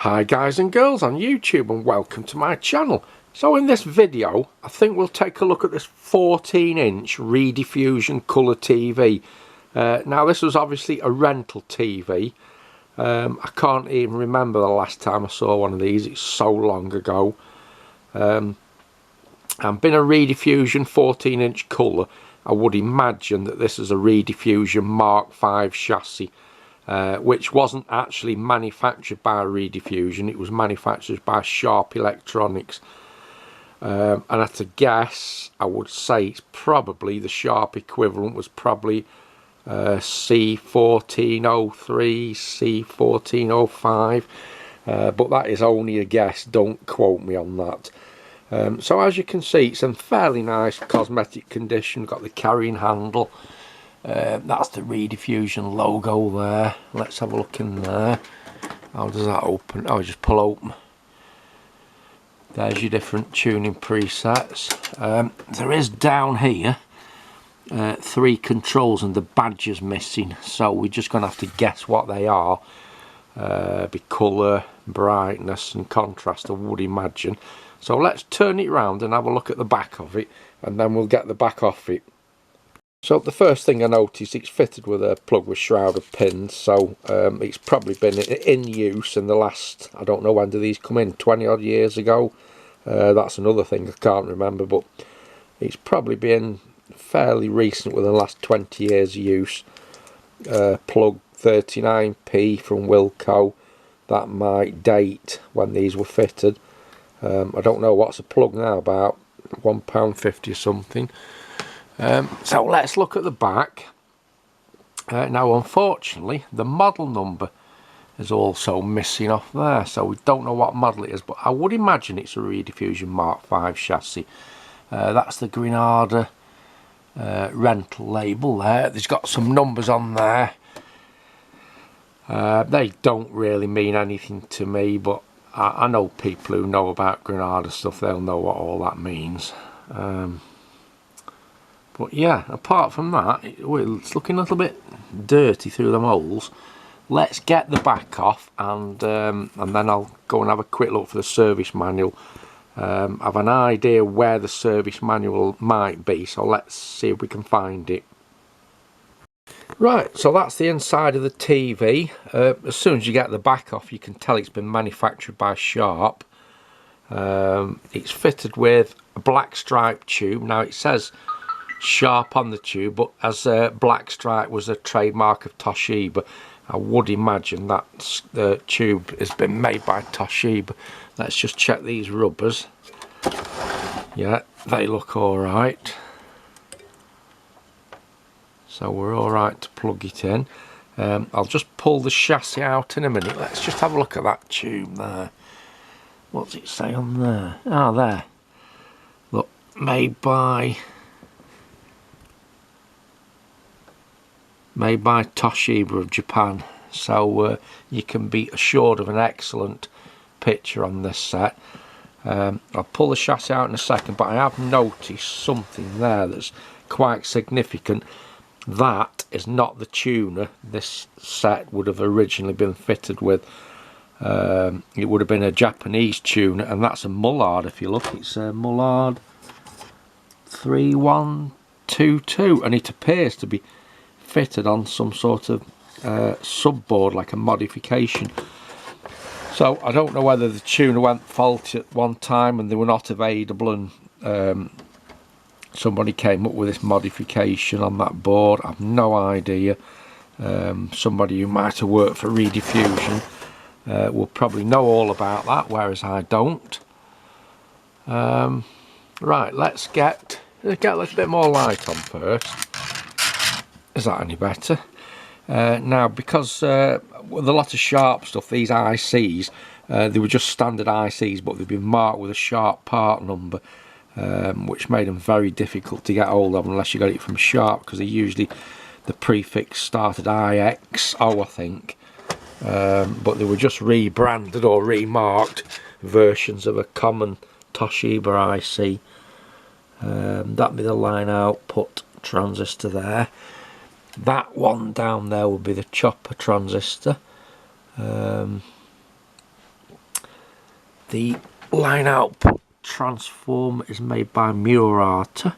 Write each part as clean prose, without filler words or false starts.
Hi guys and girls on YouTube and welcome to my channel. So in this video I think we'll take a look at this 14-inch Redifusion colour TV. Now this was obviously a rental TV. I can't even remember the last time I saw one of these, it's so long ago. And being a Redifusion 14-inch colour, I would imagine that this is a Redifusion Mark V chassis. Which wasn't actually manufactured by Redifusion, it was manufactured by Sharp Electronics. And at a guess, I would say it's probably the Sharp equivalent was probably C1403, C1405, but that is only a guess, don't quote me on that. So as you can see, it's in fairly nice cosmetic condition, got the carrying handle. That's the Redifusion logo there. Let's have a look in there. How does that open? Oh, just pull open. There's your different tuning presets. There is down here 3 controls and the badge is missing, so we're just going to have to guess what they are. Be colour, brightness and contrast, I would imagine. So let's turn it round and have a look at the back of it, and then we'll get the back off it. So the first thing I noticed, it's fitted with a plug with shrouded pins, so it's probably been in use in the last, I don't know when do these come in, 20 odd years ago. That's another thing I can't remember, but it's probably been fairly recent within the last 20 years use. Plug 39p from Wilco, that might date when these were fitted. I don't know what's a plug now, about £1.50 or something. So let's look at the back. Now unfortunately the model number is also missing off there, so we don't know what model it is, but I would imagine it's a Redifusion Mark V chassis. That's the Granada rental label there. There's got some numbers on there. They don't really mean anything to me, but I know people who know about Granada stuff, they'll know what all that means. But yeah, apart from that, it's looking a little bit dirty through the holes. Let's get the back off, and then I'll go and have a quick look for the service manual. Have an idea where the service manual might be, so let's see if we can find it. Right, so that's the inside of the TV. As soon as you get the back off, you can tell it's been manufactured by Sharp. It's fitted with a black stripe tube. Now it says Sharp on the tube, but as black stripe was a trademark of Toshiba, I would imagine that the tube has been made by Toshiba. Let's just check these rubbers. Yeah, they look alright, so we're alright to plug it in. I'll just pull the chassis out in a minute. Let's just have a look at that tube there. What's it say on there? Ah, there, look, made by Toshiba of Japan, so you can be assured of an excellent picture on this set. I'll pull the chassis out in a second, but I have noticed something there that's quite significant. That is not the tuner this set would have originally been fitted with. It would have been a Japanese tuner, and that's a Mullard. If you look, it's a Mullard 3122, and it appears to be fitted on some sort of subboard, like a modification. So I don't know whether the tuner went faulty at one time and they were not available, and somebody came up with this modification on that board. I've no idea. Somebody who might have worked for Redifusion will probably know all about that, whereas I don't. Right, let's get a little bit more light on first. Is that any better? Now, because with a lot of Sharp stuff, these ICs, they were just standard ICs, but they've been marked with a Sharp part number, which made them very difficult to get hold of unless you got it from Sharp, because they usually, the prefix started IXO, I think. But they were just rebranded or remarked versions of a common Toshiba IC. That'd be the line output transistor there. That one down there will be the chopper transistor. the line output transformer is made by Murata.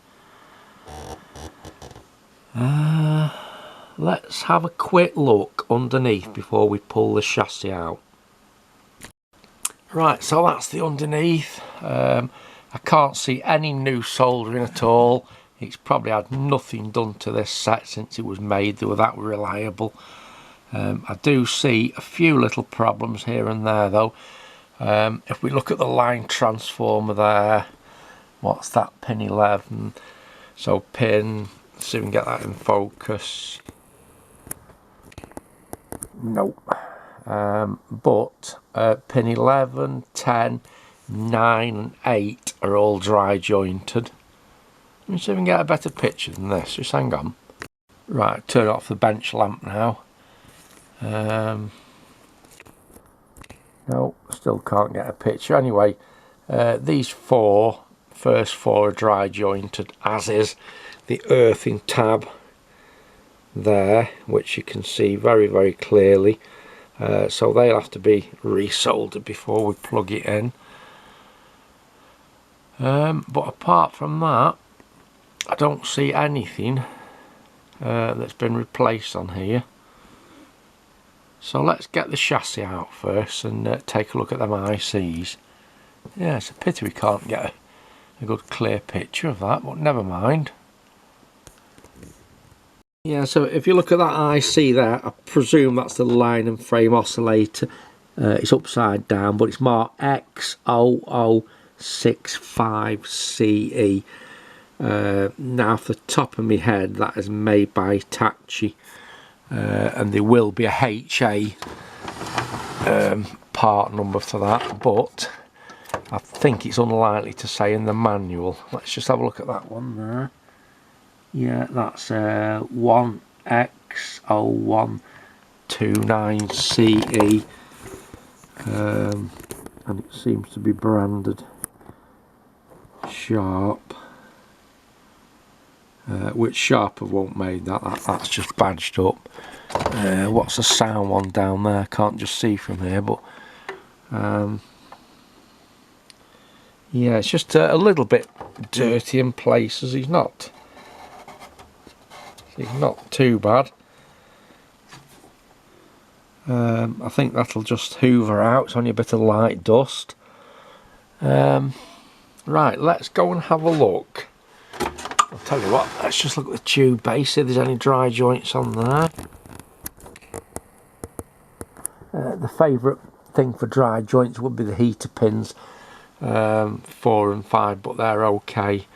Let's have a quick look underneath before we pull the chassis out. Right, so that's the underneath. I can't see any new soldering at all. It's probably had nothing done to this set since it was made. They were that reliable. I do see a few little problems here and there though. If we look at the line transformer there, what's that, pin 11? So pin, see if we can get that in focus. Nope. But pin 11, 10, 9 and 8 are all dry jointed. Let me see if we can get a better picture than this. Just hang on. Right, turn off the bench lamp now. No, still can't get a picture. Anyway, these first four are dry jointed, as is the earthing tab there, which you can see very, very clearly. So they'll have to be resoldered before we plug it in. But apart from that, I don't see anything that's been replaced on here. So let's get the chassis out first and take a look at them ICs. Yeah, it's a pity we can't get a good clear picture of that, but never mind. Yeah, so if you look at that IC there, I presume that's the line and frame oscillator. It's upside down, but it's marked X0065CE. Now off the top of my head, that is made by Hitachi, and there will be a HA part number for that, but I think it's unlikely to say in the manual. Let's just have a look at that one there. Yeah, that's 1X0129CE, and it seems to be branded Sharp, which Sharp have won't made that's just badged up. What's the sound one down there? Can't just see from here, but yeah, it's just a little bit dirty in places. He's not too bad. I think that'll just hoover out. It's only a bit of light dust. Right, let's go and have a look. I'll tell you what, let's just look at the tube base, see if there's any dry joints on there. The favourite thing for dry joints would be the heater pins, 4 and 5, but they're okay.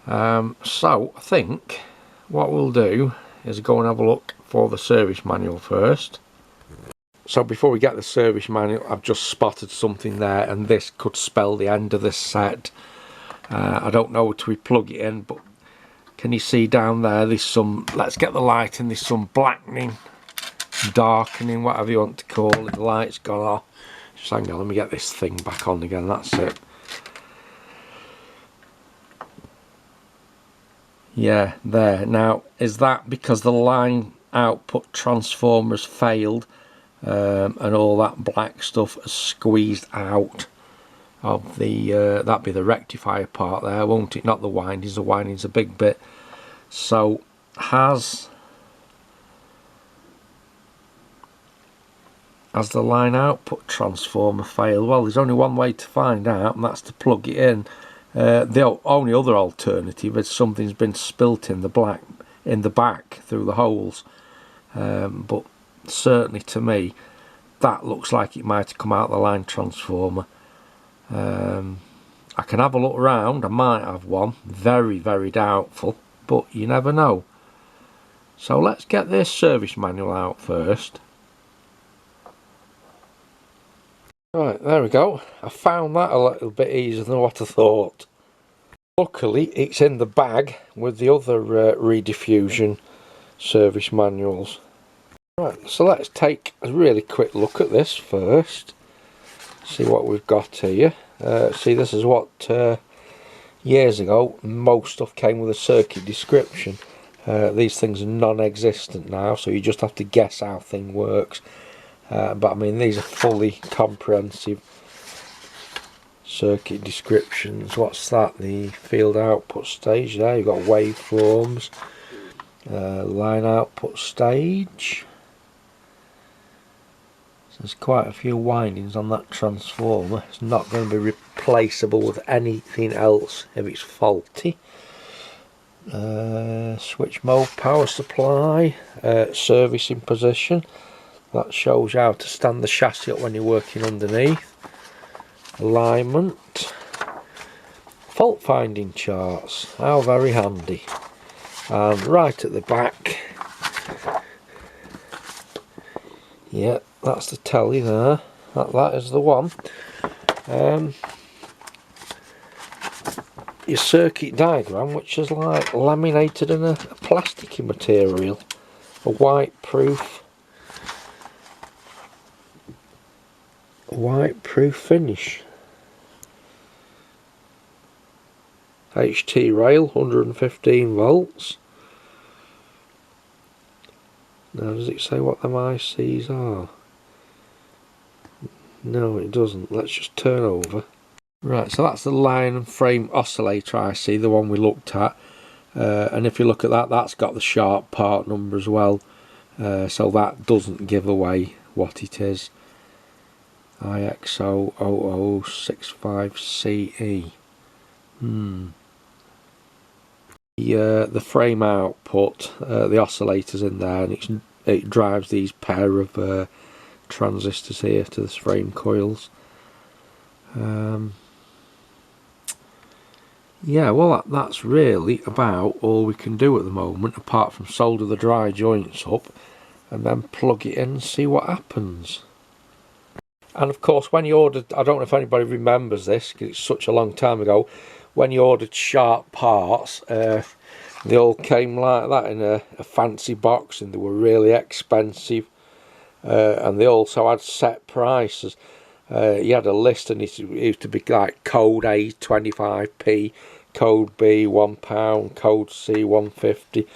So I think what we'll do is go and have a look for the service manual first. So before we get the service manual, I've just spotted something there, and this could spell the end of this set. I don't know till we plug it in, but can you see down there, there's some, let's get the light in, there's some blackening, darkening, whatever you want to call it. The light's gone off. Just hang on, let me get this thing back on again, that's it. Yeah, there. Now, is that because the line output transformers failed and all that black stuff has squeezed out of the, that'd be the rectifier part there, won't it? Not the windings, the windings a big bit. So, has the line output transformer failed? Well, there's only one way to find out, and that's to plug it in. The only other alternative is something's been spilt in the back through the holes, but certainly to me that looks like it might have come out of the line transformer. I can have a look around, I might have one, very, very doubtful, but you never know. So let's get this service manual out first. Right, there we go. I found that a little bit easier than what I thought. Luckily, it's in the bag with the other Redifusion service manuals. Right, so let's take a really quick look at this first. See what we've got here. See, this is what years ago most stuff came with a circuit description. These things are non-existent now, so you just have to guess how thing works. But I mean, these are fully comprehensive circuit descriptions. What's that? The field output stage there. You've got waveforms, line output stage. So there's quite a few windings on that transformer. It's not going to be replaceable with anything else if it's faulty. Switch mode, power supply, servicing position. That shows you how to stand the chassis up when you're working underneath. Alignment. Fault finding charts. How very handy. And right at the back, yeah, that's the telly there. That is the one. Your circuit diagram, which is like laminated in a plasticky material, a white-proof finish. HT rail, 115 volts. Now, does it say what them ICs are? No, it doesn't. Let's just turn over. Right, so that's the line and frame oscillator IC, the one we looked at. And if you look at that, that's got the sharp part number as well. So that doesn't give away what it is. IXO0065CE. The frame output, the oscillator's in there, and it drives these pair of transistors here to the frame coils. Yeah, well, that's really about all we can do at the moment, apart from solder the dry joints up and then plug it in and see what happens. And of course, when you ordered, I don't know if anybody remembers this because it's such a long time ago, when you ordered sharp parts, they all came like that in a fancy box, and they were really expensive, and they also had set prices. You had a list, and it used to be like code A 25p, code B £1, code C £1.50,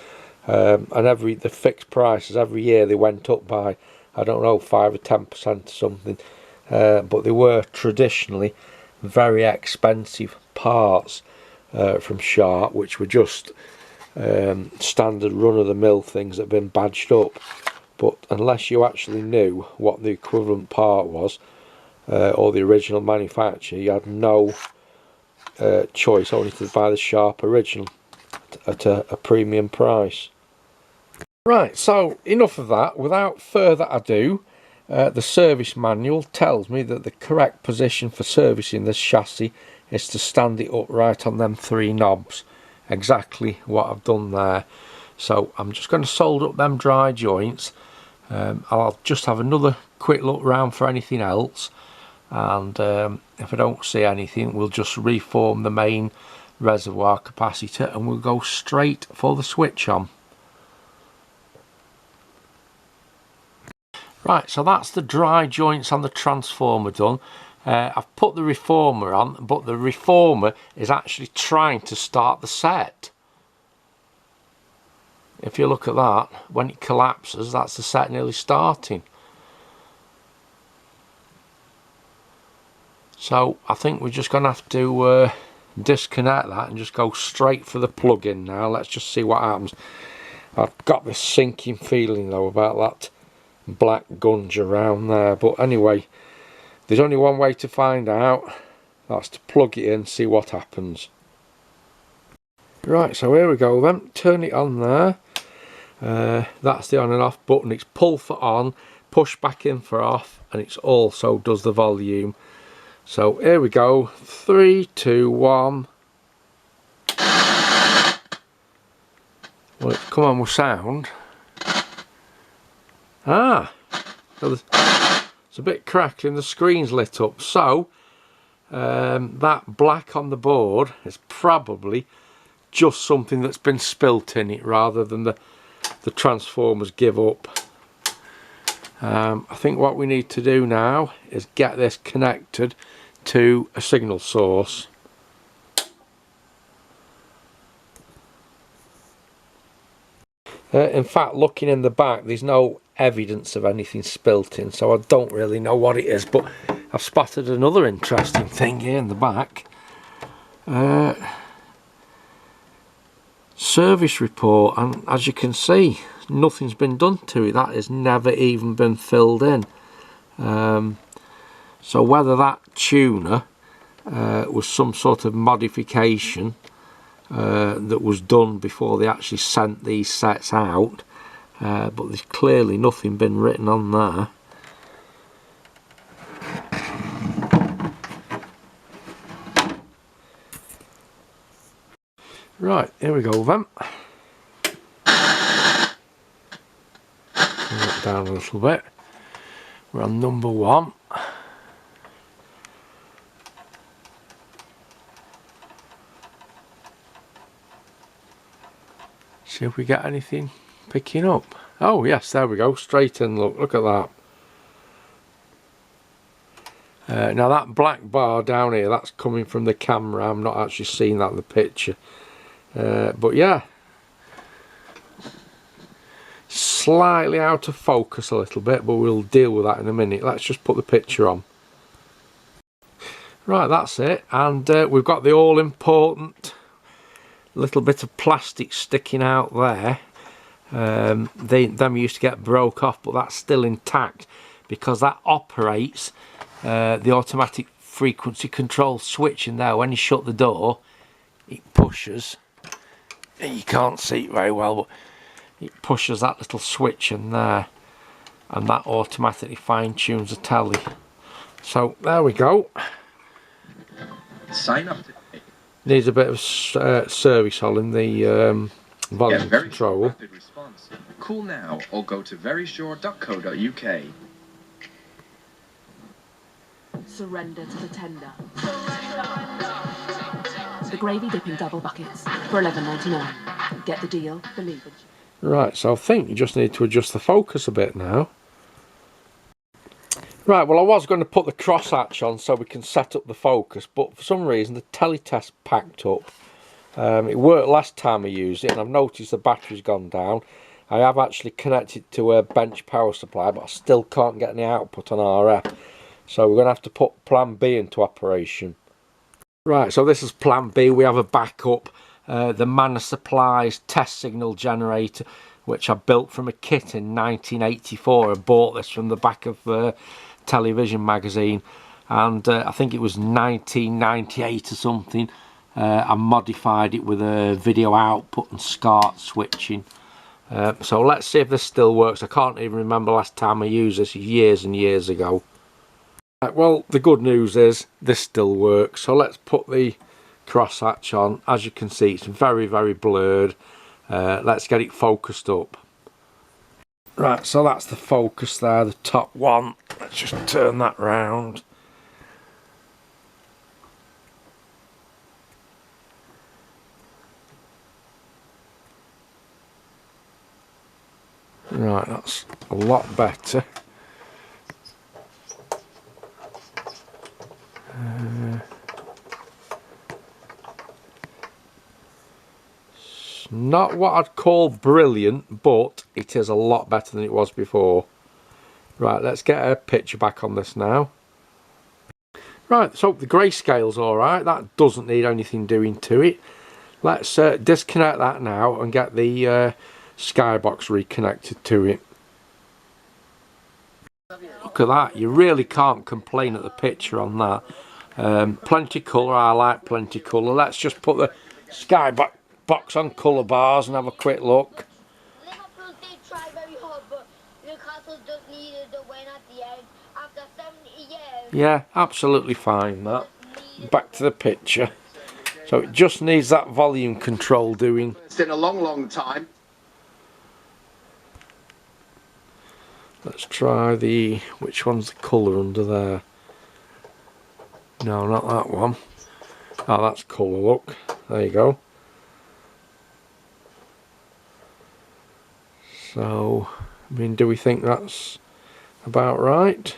and the fixed prices every year they went up by, I don't know, 5 or 10% or something. But they were traditionally very expensive parts from Sharp, which were just standard run-of-the-mill things that had been badged up. But unless you actually knew what the equivalent part was, or the original manufacturer, you had no choice, only to buy the Sharp original at a premium price. Right, so enough of that. Without further ado, the service manual tells me that the correct position for servicing this chassis is to stand it upright on them 3 knobs. Exactly what I've done there. So I'm just going to solder up them dry joints. I'll just have another quick look round for anything else, and if I don't see anything, we'll just reform the main reservoir capacitor and we'll go straight for the switch on. Right, so that's the dry joints on the transformer done. I've put the reformer on, but the reformer is actually trying to start the set. If you look at that, when it collapses, that's the set nearly starting. So I think we're just going to have to disconnect that and just go straight for the plug-in now. Let's just see what happens. I've got this sinking feeling though about that black gunge around there, but anyway, there's only one way to find out. That's to plug it in, see what happens. Right, so here we go then. Turn it on there. That's the on and off button. It's pull for on, push back in for off, and it also does the volume. So here we go. 3, 2, 1. Well, it's come on with sound. Ah, so it's a bit crackling. The screen's lit up. So that black on the board is probably just something that's been spilt in it, rather than the transformers give up. I think what we need to do now is get this connected to a signal source. In fact, looking in the back, there's no evidence of anything spilt in, so I don't really know what it is, but I've spotted another interesting thing here in the back. Service report, and as you can see, nothing's been done to it. That has never even been filled in. So whether that tuner was some sort of modification that was done before they actually sent these sets out, but there's clearly nothing been written on there. Right, here we go then. Bring it down a little bit. We're on number 1. See if we get anything picking up. Oh yes, there we go, straight in, look at that. Now that black bar down here, that's coming from the camera. I'm not actually seeing that in the picture. But yeah, slightly out of focus a little bit, but we'll deal with that in a minute. Let's just put the picture on. Right, that's it, and we've got the all important little bit of plastic sticking out there. Them used to get broke off, but that's still intact because that operates the automatic frequency control switch in there. When you shut the door, it pushes, and you can't see it very well, but it pushes that little switch in there, and that automatically fine tunes the telly. So there we go. Sign up today. Needs a bit of service hole in the volume control. Call now or go to verysure.co.uk. Surrender to the tender. The gravy dipping double buckets for $11.99. Get the deal, believe it. Right, so I think you just need to adjust the focus a bit now. Right, well I was going to put the crosshatch on so we can set up the focus, but for some reason the teletest packed up. It worked last time I used it, and I've noticed the battery's gone down. I have actually connected to a bench power supply, but I still can't get any output on RF. So we're going to have to put plan B into operation. Right, so this is plan B. We have a backup, the Manor Supplies test signal generator, which I built from a kit in 1984. I bought this from the back of Television magazine, and I think it was 1998 or something. I modified it with a video output and SCART switching. So let's see if this still works. I can't even remember last time I used this, years and years ago. Right, well, the good news is this still works. So let's put the crosshatch on. As you can see, it's very, very blurred. Let's get it focused up. Right, so that's the focus there, the top one. Let's just turn that round. Right, that's a lot better. It's not what I'd call brilliant, but it is a lot better than it was before. Right, let's get a picture back on this now. Right, so the grayscale's alright, that doesn't need anything doing to it. Let's disconnect that now and get the skybox reconnected to it. Look at that, you really can't complain at the picture on that. Plenty colour, I like plenty colour. Let's just put the skybox on colour bars and have a quick look. Liverpool did try very hard, but Newcastle just needed a win at the end after 70 years. Yeah, absolutely fine that. Back to the picture. So it just needs that volume control doing. It's been a long, long time. Let's try the, which one's the colour under there? No, not that one. Oh, that's colour, look. There you go. So, I mean, do we think that's about right?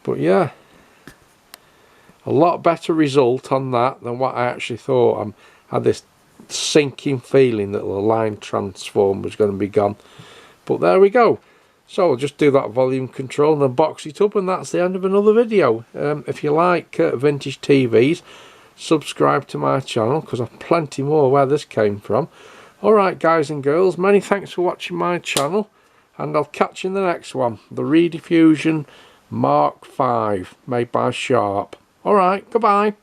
But yeah, a lot better result on that than what I actually thought. I had this sinking feeling that the line transform was going to be gone. But there we go. So I'll just do that volume control and then box it up, and that's the end of another video. If you like vintage TVs, subscribe to my channel because I've plenty more where this came from. Alright guys and girls, many thanks for watching my channel, and I'll catch you in the next one. The Redifusion Mark V, made by Sharp. Alright, goodbye.